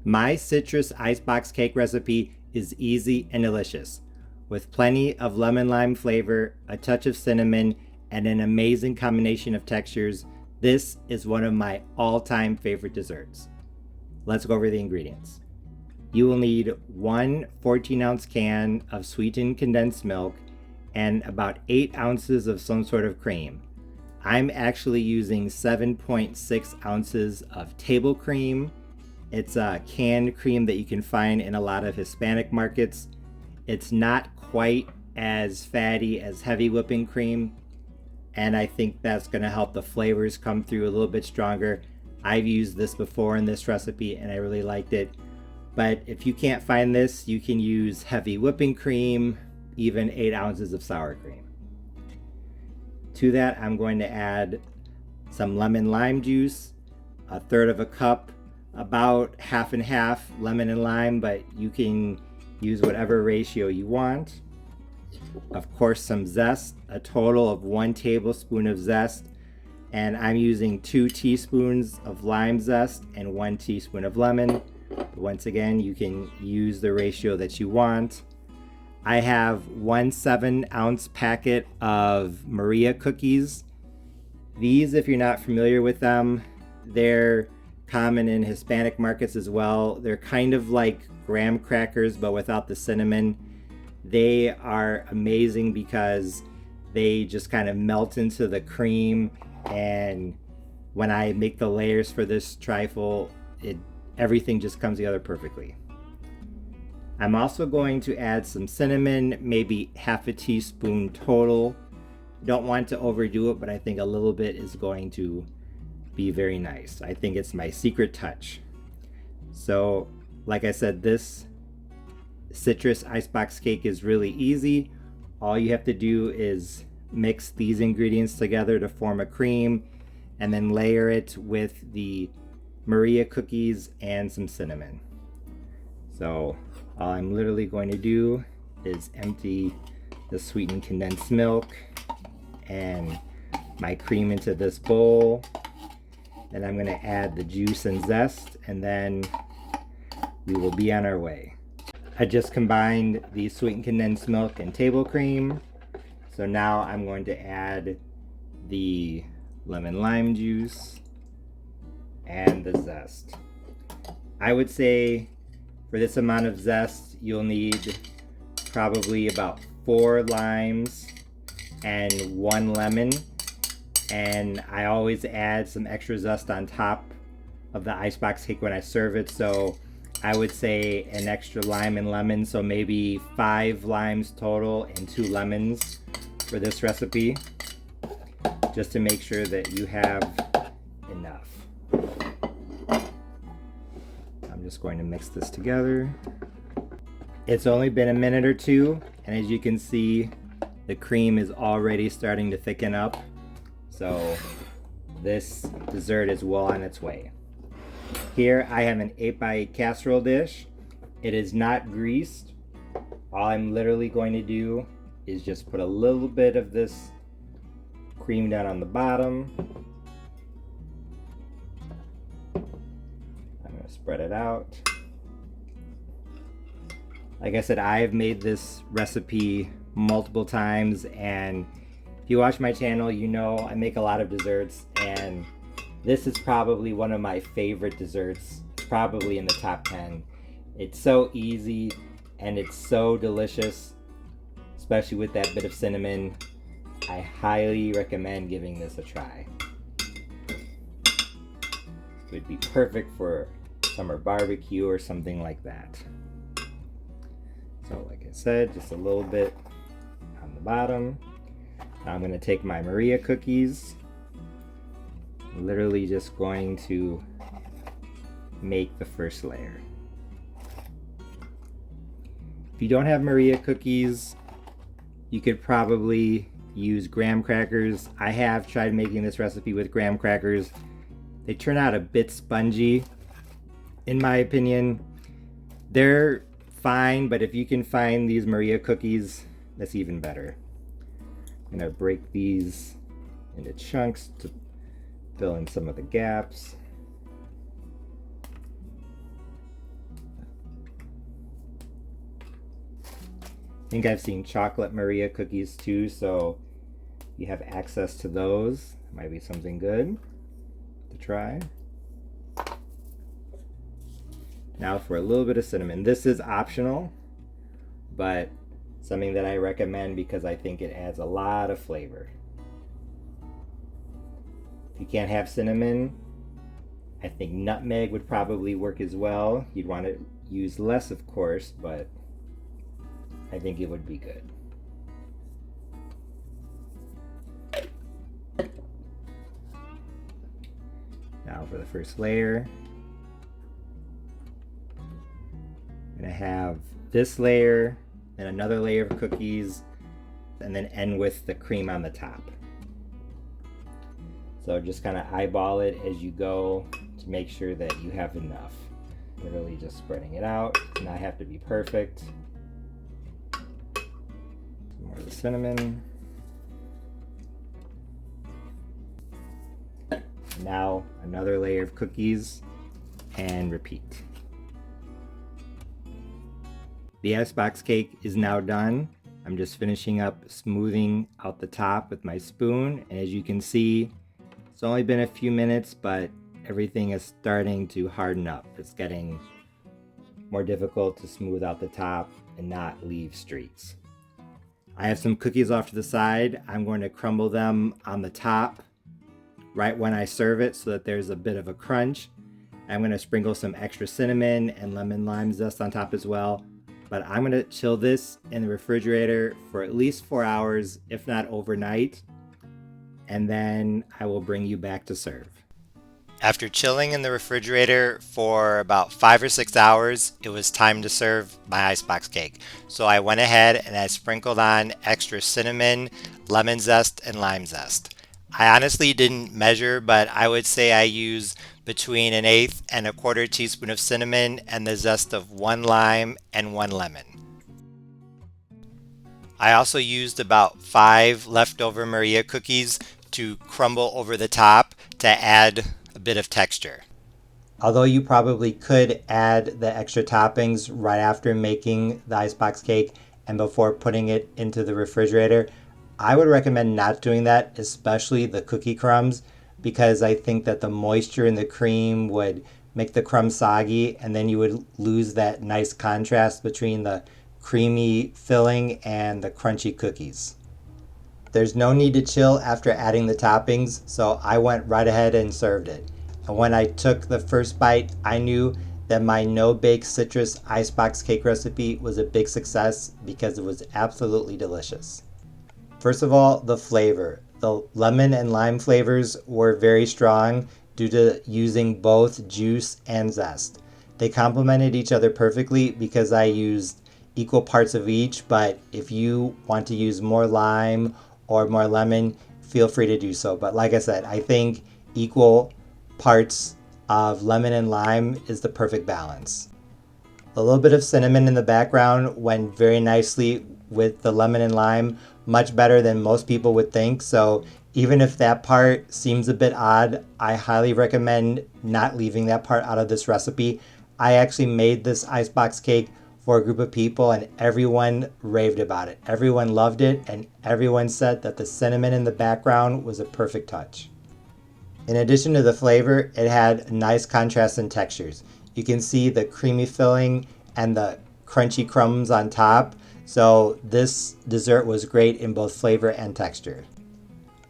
My citrus icebox cake recipe is easy and delicious, with plenty of lemon lime flavor, a touch of cinnamon, and an amazing combination of textures. This is one of my all-time favorite desserts. Let's go over the ingredients. You will need one 14-ounce can of sweetened condensed milk and about 8 ounces of some sort of cream. I'm actually using 7.6 ounces of table cream. It's a canned cream that you can find in a lot of Hispanic markets. It's not quite as fatty as heavy whipping cream, and I think that's going to help the flavors come through a little bit stronger. I've used this before in this recipe and I really liked it. But if you can't find this, you can use heavy whipping cream, even 8 ounces of sour cream. To that, I'm going to add some lemon lime juice, a third of a cup, about half and half lemon and lime, but you can use whatever ratio you want. Of course, some zest, a total of 1 tablespoon of zest, and I'm using 2 teaspoons of lime zest and 1 teaspoon of lemon. Once again, you can use the ratio that you want. I have 1 7-ounce packet of Maria cookies. These, if you're not familiar with them, they're common in Hispanic markets as well. They're kind of like graham crackers, but without the cinnamon. They are amazing because they just kind of melt into the cream, and when I make the layers for this trifle, everything just comes together perfectly. I'm also going to add some cinnamon, maybe half a teaspoon total. Don't want to overdo it, but I think a little bit is going to be very nice. I think it's my secret touch. So, like I said, this citrus icebox cake is really easy. All you have to do is mix these ingredients together to form a cream and then layer it with the Maria cookies and some cinnamon. So all I'm literally going to do is empty the sweetened condensed milk and my cream into this bowl. Then I'm going to add the juice and zest, and then we will be on our way. I just combined the sweetened condensed milk and table cream. So now I'm going to add the lemon lime juice and the zest. I would say for this amount of zest, you'll need probably about 4 limes and 1 lemon. And I always add some extra zest on top of the icebox cake when I serve it. So I would say an extra lime and lemon. So maybe 5 limes total and 2 lemons for this recipe, just to make sure that you have enough. I'm just going to mix this together. It's only been a minute or two, and as you can see, the cream is already starting to thicken up. So this dessert is well on its way. Here I have an 8x8 casserole dish. It is not greased. All I'm literally going to do is just put a little bit of this cream down on the bottom. I'm going to spread it out. Like I said, I've made this recipe multiple times, and if you watch my channel, you know I make a lot of desserts, and this is probably one of my favorite desserts, probably in the top 10. It's so easy and it's so delicious, especially with that bit of cinnamon. I highly recommend giving this a try. It would be perfect for summer barbecue or something like that. So like I said, just a little bit on the bottom. Now I'm going to take my Maria cookies. I'm literally just going to make the first layer. If you don't have Maria cookies, you could probably use graham crackers. I have tried making this recipe with graham crackers. They turn out a bit spongy, in my opinion. They're fine, but if you can find these Maria cookies, that's even better. I'm gonna break these into chunks to fill in some of the gaps. think I've seen chocolate Maria cookies too, so you have access to those. Might be something good to try. Now for a little bit of cinnamon. This is optional, but something that I recommend because I think it adds a lot of flavor. If you can't have cinnamon, I think nutmeg would probably work as well. You'd want to use less, of course, but I think it would be good. Now for the first layer, I'm gonna have this layer, then another layer of cookies, and then end with the cream on the top. So just kind of eyeball it as you go to make sure that you have enough. Literally just spreading it out. Does not have to be perfect. Some more of the cinnamon. Now another layer of cookies and repeat. The icebox cake is now done. I'm just finishing up smoothing out the top with my spoon, and as you can see, it's only been a few minutes, but everything is starting to harden up. It's getting more difficult to smooth out the top and not leave streaks. I have some cookies off to the side. I'm going to crumble them on the top right when I serve it so that there's a bit of a crunch. I'm going to sprinkle some extra cinnamon and lemon lime zest on top as well. But I'm going to chill this in the refrigerator for at least 4 hours, if not overnight. And then I will bring you back to serve. After chilling in the refrigerator for about 5 or 6 hours, it was time to serve my icebox cake. So I went ahead and I sprinkled on extra cinnamon, lemon zest, and lime zest. I honestly didn't measure, but I would say I use between 1/8 and 1/4 teaspoon of cinnamon and the zest of 1 lime and 1 lemon. I also used about 5 leftover Maria cookies to crumble over the top to add a bit of texture. Although you probably could add the extra toppings right after making the icebox cake and before putting it into the refrigerator, I would recommend not doing that, especially the cookie crumbs, because I think that the moisture in the cream would make the crumbs soggy, and then you would lose that nice contrast between the creamy filling and the crunchy cookies. There's no need to chill after adding the toppings, so I went right ahead and served it. And when I took the first bite, I knew that my no-bake citrus icebox cake recipe was a big success because it was absolutely delicious. First of all, the flavor. The lemon and lime flavors were very strong due to using both juice and zest. They complemented each other perfectly because I used equal parts of each, but if you want to use more lime or more lemon, feel free to do so. But like I said, I think equal parts of lemon and lime is the perfect balance. A little bit of cinnamon in the background went very nicely with the lemon and lime, much better than most people would think. So even if that part seems a bit odd, I highly recommend not leaving that part out of this recipe. I actually made this icebox cake for a group of people and everyone raved about it. Everyone loved it and everyone said that the cinnamon in the background was a perfect touch. In addition to the flavor, it had nice contrast in textures. You can see the creamy filling and the crunchy crumbs on top. So this dessert was great in both flavor and texture.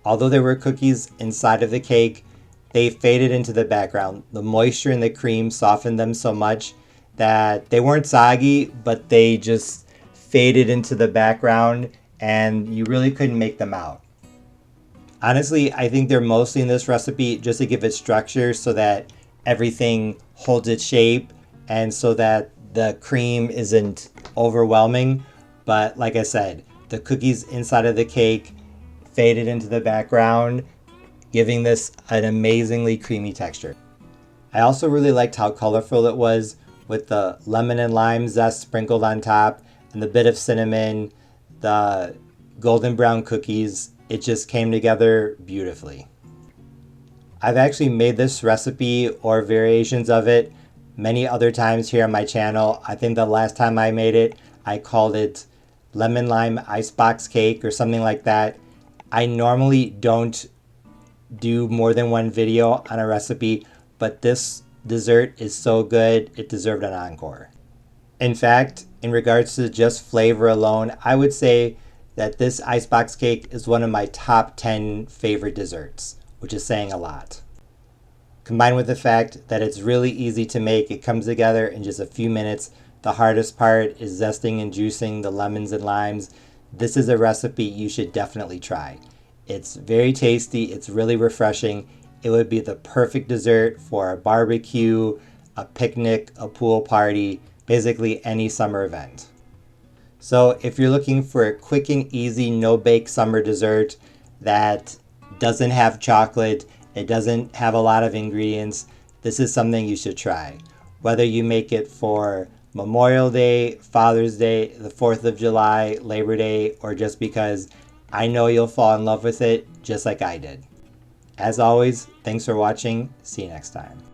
Although there were cookies inside of the cake, they faded into the background. The moisture in the cream softened them so much that they weren't soggy, but they just faded into the background and you really couldn't make them out. Honestly, I think they're mostly in this recipe just to give it structure so that everything holds its shape and so that the cream isn't overwhelming. But like I said, the cookies inside of the cake faded into the background, giving this an amazingly creamy texture. I also really liked how colorful it was with the lemon and lime zest sprinkled on top and the bit of cinnamon, the golden brown cookies. It just came together beautifully. I've actually made this recipe or variations of it many other times here on my channel. I think the last time I made it, I called it lemon lime icebox cake or something like that. I normally don't do more than one video on a recipe, but this dessert is so good it deserved an encore. In fact, in regards to just flavor alone, I would say that this icebox cake is one of my top 10 favorite desserts, which is saying a lot. Combined with the fact that it's really easy to make, it comes together in just a few minutes. The hardest part is zesting and juicing the lemons and limes. This is a recipe you should definitely try. It's very tasty, it's really refreshing. It would be the perfect dessert for a barbecue, a picnic, a pool party, basically any summer event. So if you're looking for a quick and easy no-bake summer dessert that doesn't have chocolate, it doesn't have a lot of ingredients, this is something you should try. Whether you make it for Memorial Day, Father's Day, the 4th of July, Labor Day, or just because, I know you'll fall in love with it just like I did. As always, thanks for watching. See you next time.